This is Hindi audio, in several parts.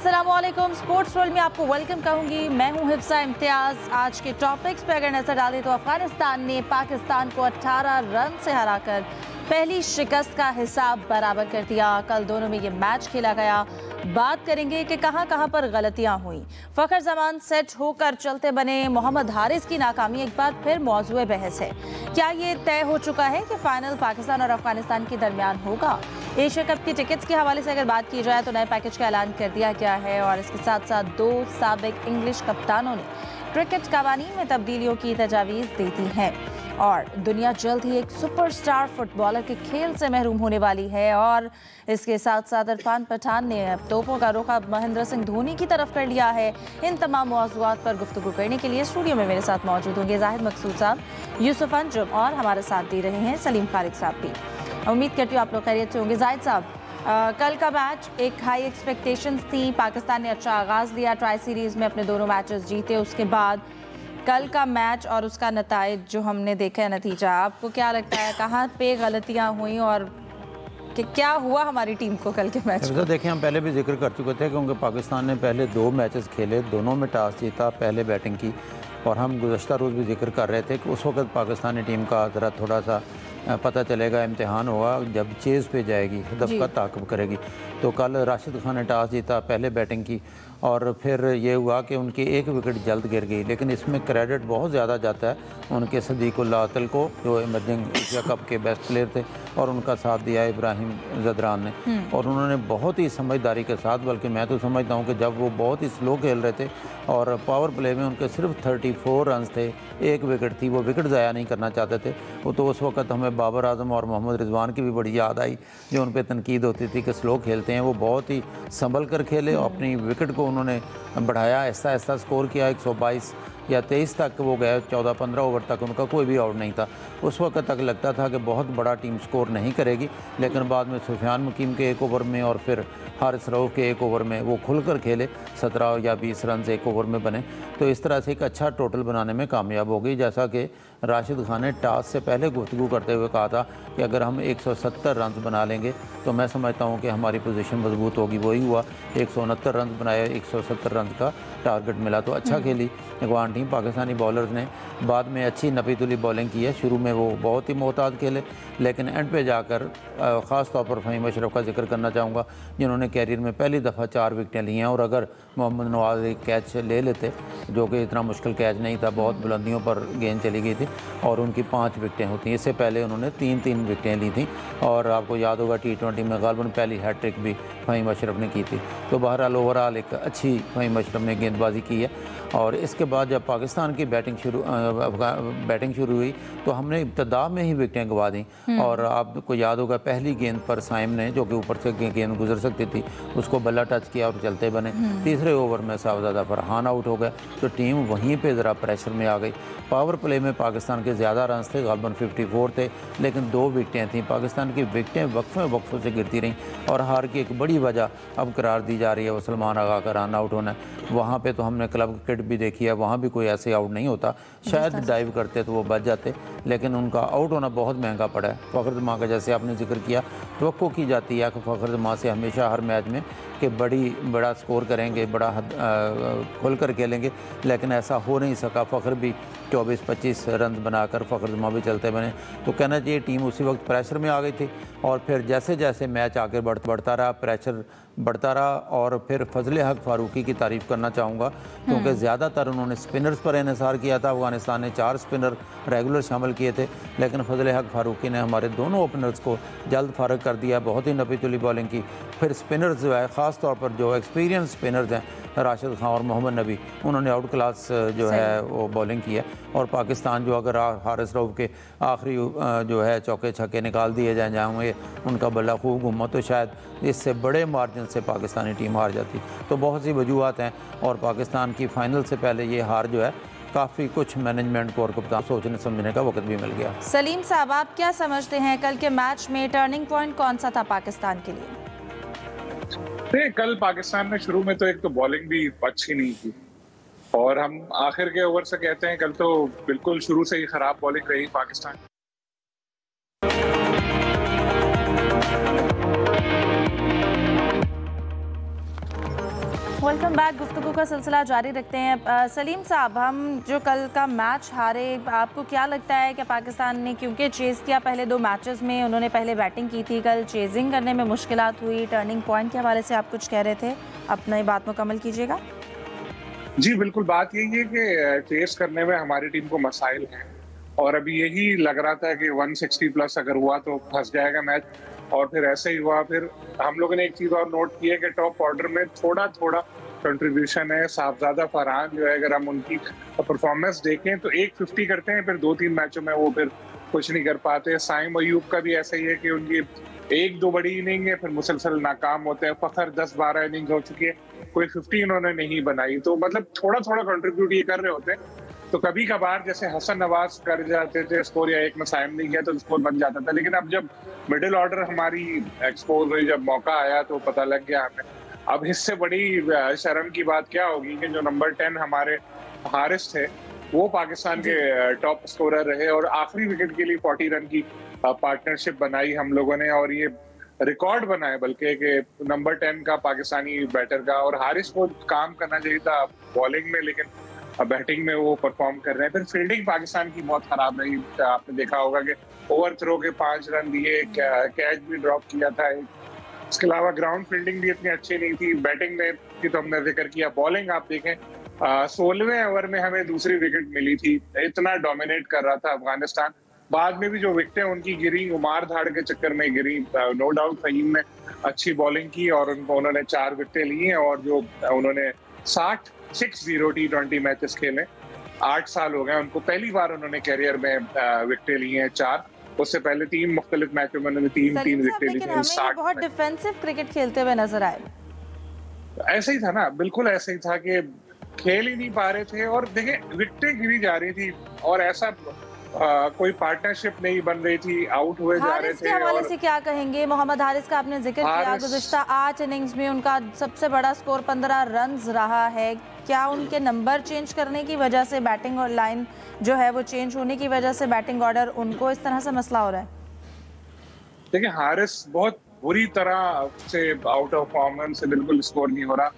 अस्सलामुअलैकुम। स्पोर्ट्स वर्ल्ड में आपको वेलकम कहूंगी। मैं हूं हिफ्सा इम्तियाज। आज के टॉपिक्स पर अगर नजर डालें तो अफगानिस्तान ने पाकिस्तान को 18 रन से हराकर पहली शिकस्त का हिसाब बराबर कर दिया। कल दोनों में ये मैच खेला गया। बात करेंगे कि कहां पर गलतियां हुई। फखर जमान सेट होकर चलते बने। मोहम्मद हारिस की नाकामी एक बार फिर मौजूए बहस है। क्या ये तय हो चुका है कि फाइनल पाकिस्तान और अफगानिस्तान के दरमियान होगा? एशिया कप की टिकट्स के हवाले से अगर बात की जाए तो नए पैकेज का ऐलान कर दिया गया है और इसके साथ साथ 2 साबिक इंग्लिश कप्तानों ने क्रिकेट कवानीन में तब्दीलियों की तजावीज़ दी दी हैं और दुनिया जल्द ही एक सुपरस्टार फुटबॉलर के खेल से महरूम होने वाली है। और इसके साथ साथ इरफान पठान ने अब तोपों का रुख अब महेंद्र सिंह धोनी की तरफ कर लिया है। इन तमाम मौज़ूआत पर गुफ्तगू करने के लिए स्टूडियो में मेरे साथ मौजूद होंगे जाहिद मकसूद साहब, यूसुफ अंजुम और हमारे साथ दे रहे हैं सलीम फारिक साहब भी। उम्मीद करती हूँ आप लोग खैरियत से होंगे। जाहिद साहब, कल का मैच एक हाई एक्सपेक्टेशंस थी। पाकिस्तान ने अच्छा आगाज़ दिया, ट्राई सीरीज़ में अपने दोनों मैचेस जीते। उसके बाद कल का मैच और उसका नताइज जो हमने देखा है, नतीजा, आपको क्या लगता है कहाँ पे गलतियाँ हुई और कि क्या हुआ हमारी टीम को कल के मैच में? देखिए, हम पहले भी जिक्र कर चुके थे क्योंकि पाकिस्तान ने पहले 2 मैचेस खेले, दोनों में टॉस जीता, पहले बैटिंग की। और हम गुज़श्ता रोज़ भी जिक्र कर रहे थे कि उस वक्त पाकिस्तानी टीम का ज़रा थोड़ा सा पता चलेगा, इम्तिहान होगा जब चेज़ पे जाएगी, हदफ का ताक़ब करेगी। तो कल राशिद खान ने टॉस जीता, पहले बैटिंग की और फिर ये हुआ कि उनकी 1 विकेट जल्द गिर गई। लेकिन इसमें क्रेडिट बहुत ज़्यादा जाता है उनके सदीकुल्लाह अतल को, जो इमर्जिंग एशिया कप के बेस्ट प्लेयर थे, और उनका साथ दिया इब्राहिम जदरान ने। और उन्होंने बहुत ही समझदारी के साथ, बल्कि मैं तो समझता हूँ कि जब वो बहुत ही स्लो खेल रहे थे और पावर प्ले में उनके सिर्फ 34 रन थे, 1 विकेट थी, वो विकेट ज़ाया नहीं करना चाहते थे। वो तो उस वक्त हमें बाबर आजम और मोहम्मद रिजवान की भी बड़ी याद आई, जो उन पर तनकीद होती थी कि स्लो खेलते हैं। वो बहुत ही संभल कर खेले, अपनी विकेट को उन्होंने बढ़ाया, ऐसा ऐसा स्कोर किया, 122 या 23 तक वो गए, 14-15 ओवर तक उनका कोई भी आउट नहीं था। उस वक्त तक लगता था कि बहुत बड़ा टीम स्कोर नहीं करेगी, लेकिन बाद में सुफियान मुकीम के 1 ओवर में और फिर हारिस रऊफ के 1 ओवर में वो खुलकर खेले, 17 या 20 रन 1 ओवर में बने। तो इस तरह से एक अच्छा टोटल बनाने में कामयाब हो गई। जैसा कि राशिद खान ने टॉस से पहले गुफ्तगू करते हुए कहा था कि अगर हम 170 रन बना लेंगे तो मैं समझता हूँ कि हमारी पोजीशन मजबूत होगी। वही हुआ, 169 रन बनाए, 170 रन का टारगेट मिला। तो अच्छा खेली अफगान टीम। पाकिस्तानी बॉलर्स ने बाद में अच्छी नपी तुली बॉलिंग की है। शुरू में वो बहुत ही मोहतात खेले, लेकिन एंड पे जाकर ख़ास तौर पर फ़हीम अशरफ का जिक्र करना चाहूँगा, जिन्होंने कैरियर में पहली दफ़ा 4 विकेटें ली हैं। और अगर मोहम्मद नवाज़ एक कैच ले लेते, जो कि इतना मुश्किल कैच नहीं था, बहुत बुलंदियों पर गेंद चली गई थी, और उनकी 5 विकेटें होती। इससे पहले उन्होंने 3-3 विकेटें ली थी। और आपको याद होगा T20 में गालबन पहली हैट्रिक भी फ़हीम अशरफ ने की थी। तो बहरहाल ओवरऑल एक अच्छी फ़हीम अशरफ ने गेंदबाजी की है। और इसके बाद जब पाकिस्तान की बैटिंग शुरू हुई तो हमने इब्तदा में ही विकेटें गंवा दी। और आपको याद होगा पहली गेंद पर साइम ने, जो कि ऊपर से गेंद गुजर सकती थी, उसको बल्ला टच किया और चलते बने। तीसरे ओवर में साहबजादा फरहान आउट हो गए, तो टीम वहीं पे ज़रा प्रेशर में आ गई। पावर प्ले में पाकिस्तान के ज़्यादा रन थे, गालबन 54 थे, लेकिन 2 विकेटें थीं। पाकिस्तान की विकेटें वक्फों से गिरती रहीं और हार की एक बड़ी वजह अब करार दी जा रही है वो सलमान आगा का रन आउट होना है। वहाँ पे तो हमने क्लब क्रिकेट भी देखी है, वहाँ भी कोई ऐसे आउट नहीं होता। शायद डाइव करते तो वो बच जाते, लेकिन उनका आउट होना बहुत महंगा पड़ा है। फ़खर जमां का जैसे आपने जिक्र किया, तवक्को की जाती है कि फ़खर जमां से हमेशा हर मैच में कि बड़ा स्कोर करेंगे, बड़ा खुल कर खेलेंगे, लेकिन ऐसा हो नहीं सका। फ़खर भी 24-25 रन बनाकर फ़खर जमां भी चलते बने। तो कहना चाहिए टीम उसी वक्त प्रेशर में आ गई थी। और फिर जैसे जैसे मैच आगे बढ़ता रहा, प्रेशर बढ़ता रहा। और फिर फजले हक फारूकी की तारीफ़ करना चाहूँगा, क्योंकि ज़्यादातर उन्होंने स्पिनर्स पर इन्हिसार किया था। अफगानिस्तान ने 4 स्पिनर रेगुलर शामिल किए थे, लेकिन फजले हक फारूकी ने हमारे दोनों ओपनर्स को जल्द फारग कर दिया। बहुत ही नपी तुली बॉलिंग की। फिर स्पिनर्स जो है, ख़ास तौर पर जो एक्सपीरियंस स्पिनर्स हैं, राशिद खान और मोहम्मद नबी, उन्होंने आउट क्लास जो है वो बॉलिंग की है। और पाकिस्तान जो अगर हारिस रऊफ के आखिरी जो है चौके छक्के निकाल दिए जाएंगे, उनका बल्ला खूब घूमा, तो शायद इससे बड़े मार्जिन से पाकिस्तानी टीम हार जाती। तो बहुत सी वजूहत हैं और पाकिस्तान की फ़ाइनल से पहले ये हार जो है काफ़ी कुछ मैनेजमेंट को और कप्तान सोचने समझने का वक्त भी मिल गया। सलीम साहब, आप क्या समझते हैं कल के मैच में टर्निंग पॉइंट कौन सा था पाकिस्तान के लिए? कल पाकिस्तान ने शुरू में तो एक तो बॉलिंग भी अच्छी नहीं की, और हम आखिर के ओवर से कहते हैं कल तो बिल्कुल शुरू से ही खराब बॉलिंग रही पाकिस्तान। Welcome back. गुफ्तगू का सिलसिला जारी रखते हैं। सलीम साहब, हम जो कल का मैच हारे, आपको क्या लगता है कि पाकिस्तान ने क्योंकि चेज़ किया पहले 2 मैचेस में, उन्होंने पहले बैटिंग की थी, कल चेजिंग करने में मुश्किलात हुई, टर्निंग पॉइंट के हवाले से आप कुछ कह रहे थे, अपनी बात मुकम्मल कीजिएगा। जी बिल्कुल, बात यही है कि चेस करने में हमारी टीम को मसाइल हैं और अभी यही लग रहा था कि 160 प्लस अगर हुआ तो फंस जाएगा मैच, और फिर ऐसे ही हुआ। फिर हम लोगों ने एक चीज और नोट की है कि टॉप ऑर्डर में थोड़ा थोड़ा कंट्रीब्यूशन है। साहबजादा फरहान जो है, अगर हम उनकी परफॉर्मेंस देखें तो 150 करते हैं, फिर 2-3 मैचों में वो फिर कुछ नहीं कर पाते। साइम अयूब का भी ऐसा ही है कि उनकी 1-2 बड़ी इनिंग है, फिर मुसलसल नाकाम होते हैं। फखर 10-12 इनिंग हो चुकी है, कोई 50 उन्होंने नहीं बनाई। तो मतलब थोड़ा थोड़ा कंट्रीब्यूट ये कर रहे होते हैं। तो कभी कभार जैसे हसन नवाज कर जाते थे स्कोर, या एक में साइम नहीं किया तो स्कोर बन जाता था। लेकिन अब जब मिडिल ऑर्डर हमारी एक्सपोज हुई, जब मौका आया तो पता लग गया हमें। अब इससे बड़ी शर्म की बात क्या होगी कि जो नंबर 10 हमारे हारिस थे, वो पाकिस्तान के टॉप स्कोरर रहे और आखिरी विकेट के लिए 40 रन की पार्टनरशिप बनाई हम लोगों ने, और ये रिकॉर्ड बनाए बल्कि कि नंबर 10 का पाकिस्तानी बैटर का। और हारिस को काम करना चाहिए था बॉलिंग में, लेकिन बैटिंग में वो परफॉर्म कर रहे हैं। फिर फील्डिंग पाकिस्तान की बहुत खराब रही। आपने देखा होगा कि ओवर थ्रो के 5 रन दिए, कैच भी ड्रॉप किया था। इसके अलावा ग्राउंड फील्डिंग भी इतनी अच्छी नहीं थी। बैटिंग में की तो हमने जिक्र किया, बॉलिंग आप देखें 16वें ओवर में हमें दूसरी विकेट मिली थी। इतना डोमिनेट कर रहा था अफगानिस्तान। बाद में भी जो विकेटें उनकी गिरी, उमार धाड़ के चक्कर में गिरी। नो डाउट फहीम ने अच्छी बॉलिंग की और उन्होंने 4 विकेटें ली हैं। और जो उन्होंने 60 T20 मैचेस खेले, 8 साल हो गए उनको, पहली बार उन्होंने कैरियर में विकेटें ली हैं 4। उससे पहले 3 मुख्तलिफ मैचों में उन्होंने 3 विकेटें ली थी। बहुत डिफेंसिव क्रिकेट खेलते हुए नजर आए। ऐसे ही था ना, बिल्कुल ऐसे ही था कि खेल ही नहीं पा रहे थे। और देखें विकेटें गिरी जा रही थी और ऐसा कोई पार्टनरशिप नहीं बन रही थी, आउट हुए जा रहे थे। हारिस के हवाले से क्या कहेंगे? मोहम्मद हारिस का आपने जिक्र किया, गुज़िश्ता 8 इनिंग्स में उनका सबसे बड़ा स्कोर 15 रन्स रहा है। क्या उनके नंबर चेंज करने की वजह से बैटिंग और लाइन जो है वो चेंज होने की वजह से बैटिंग ऑर्डर उनको इस तरह से मसला हो रहा है? देखिए हारिस बहुत बुरी तरह से आउट ऑफ फॉर्म से बिल्कुल स्कोर नहीं हो रहा।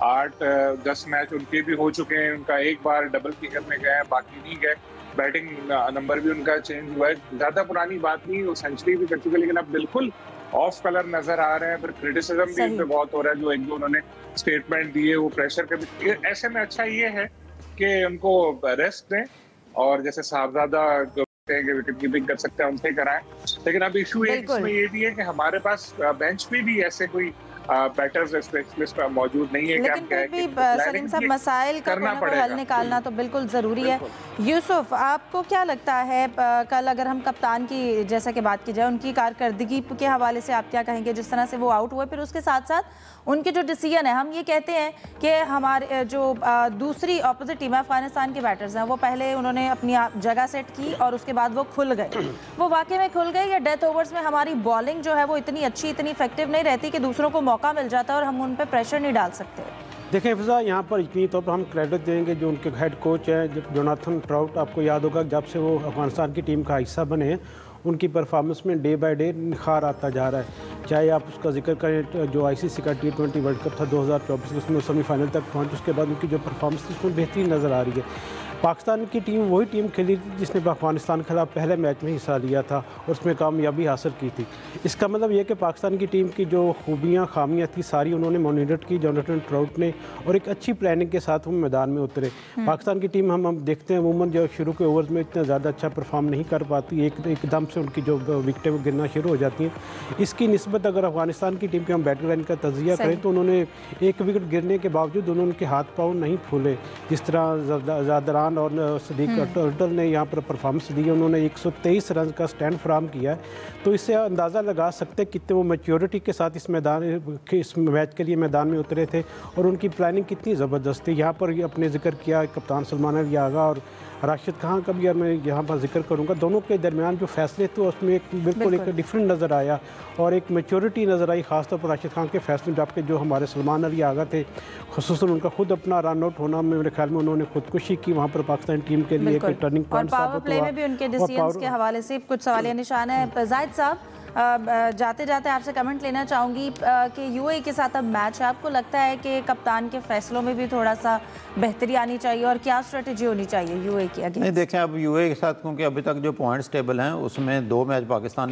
8-10 मैच उनके भी हो चुके हैं, उनका एक बार डबल फिगर में गए, बाकी नहीं गए। बैटिंग नंबर भी उनका चेंज हुआ है। ज्यादा पुरानी बात नहीं, वो सेंचुरी भी कर चुके, लेकिन अब बिल्कुल ऑफ कलर नजर आ रहे हैं। फिर क्रिटिसिज्म भी उन पे बहुत हो रहा है, जो 1-2 उन्होंने स्टेटमेंट दिए, वो प्रेशर का भी। ऐसे में अच्छा ये है कि उनको रेस्ट दें और जैसे साहबजादा जो विकेट कीपिंग कर सकते हैं उनसे कराएं। लेकिन अब इशू इसमें ये भी है कि हमारे पास बेंच पे भी ऐसे कोई बैटर्स स्पेशलिस्ट मौजूद नहीं है। लेकिन फिर भी सलीम साहब, मसाइल का कोई हल निकालना तो बिल्कुल ज़रूरी है। यूसुफ, आपको क्या लगता है, कल अगर हम कप्तान की जैसा कि बात की जाए, उनकी कारकर्दगी के हवाले से आप क्या कहेंगे? जिस तरह से वो आउट हुए, फिर उसके साथ साथ उनके जो डिसीजन है, हम ये कहते हैं कि हमारे जो दूसरी अपोजिट टीम है अफगानिस्तान के बैटर्स हैं, वो पहले उन्होंने अपनी जगह सेट की और उसके बाद वो खुल गए। वो वाकई में खुल गए या डेथ ओवर्स में हमारी बॉलिंग जो है वो इतनी अच्छी, इतनी इफेक्टिव नहीं रहती कि दूसरों को मौका मिल जाता है और हम उन पर प्रेशर नहीं डाल सकते? देखें फिजा, यहाँ पर यकीनी तौर पर हम क्रेडिट देंगे जो उनके हेड कोच हैं जोनाथन ट्राउट। आपको याद होगा जब से वो अफगानिस्तान की टीम का हिस्सा बने हैं, उनकी परफॉर्मेंस में डे बाय डे निखार आता जा रहा है। चाहे आप उसका जिक्र करें जो ICC का T20 वर्ल्ड कप था 2024, उसमें सेमीफाइनल तक पहुँच, उसके बाद उनकी जो परफॉर्मेंस थी उसमें बेहतरीन नज़र आ रही है। पाकिस्तान की टीम वही टीम खेली थी जिसने अफगानिस्तान के खिलाफ पहले मैच में हिस्सा लिया था और उसमें कामयाबी हासिल की थी। इसका मतलब यह कि पाकिस्तान की टीम की जो खूबियाँ खामियाँ थी सारी उन्होंने मॉनिटर की जोनाथन ट्राउट ने, और एक अच्छी प्लानिंग के साथ वो मैदान में उतरे। पाकिस्तान की टीम हम देखते हैं अमूमन जो शुरू के ओवर्स में इतना ज़्यादा अच्छा परफॉर्म नहीं कर पाती, एकदम से उनकी जो विकेटें वो गिरना शुरू हो जाती हैं। इसकी निस्बत अगर अफगानिस्तान की टीम के हम बैटिंग लाइन का तजिया करें तो उन्होंने 1 विकेट गिरने के बावजूद उनके हाथ पाँव नहीं फूले। जिस तरह ज़ादरान और सदीक टर्टल ने यहाँ पर परफॉर्मेंस दी है, उन्होंने 123 रन का स्टैंड फराहम किया है। तो इससे अंदाज़ा लगा सकते हैं कितने वो मैच्योरिटी के साथ इस मैच के लिए मैदान में उतरे थे और उनकी प्लानिंग कितनी ज़बरदस्त थी। यहाँ पर अपने जिक्र किया कप्तान सलमान अली आगा और राशिद खान का भी मैं यहाँ पर जिक्र करूँगा। दोनों के दरमियान जो फैसले थे उसमें बिल्कुल एक डिफरेंट नज़र आया और एक मैच्योरिटी नज़र आई, खासतौर पर राशिद खान के फैसले। जबकि जो हमारे सलमान अली आगा थे, खुसूसन उनका खुद अपना रन आउट होना, मेरे ख्याल में उन्होंने खुदकुशी की वहाँ पर पाकिस्तान टीम के लिए एक टर्निंग पॉइंट साबित हुआ। पावर प्ले में भी उनके डिसीजंस के हवाले से कुछ सवालिया निशान है। जाहिद साहब, जाते जाते आपसे कमेंट लेना चाहूँगी कि यूएई के साथ अब मैच है, आपको लगता है कि कप्तान के फैसलों में भी थोड़ा सा बेहतरी आनी चाहिए और क्या स्ट्रेटजी होनी चाहिए यूएई की अगेंस्ट? नहीं, देखें अब यूएई के साथ, क्योंकि अभी तक जो पॉइंट्स टेबल हैं उसमें 2 मैच पाकिस्तान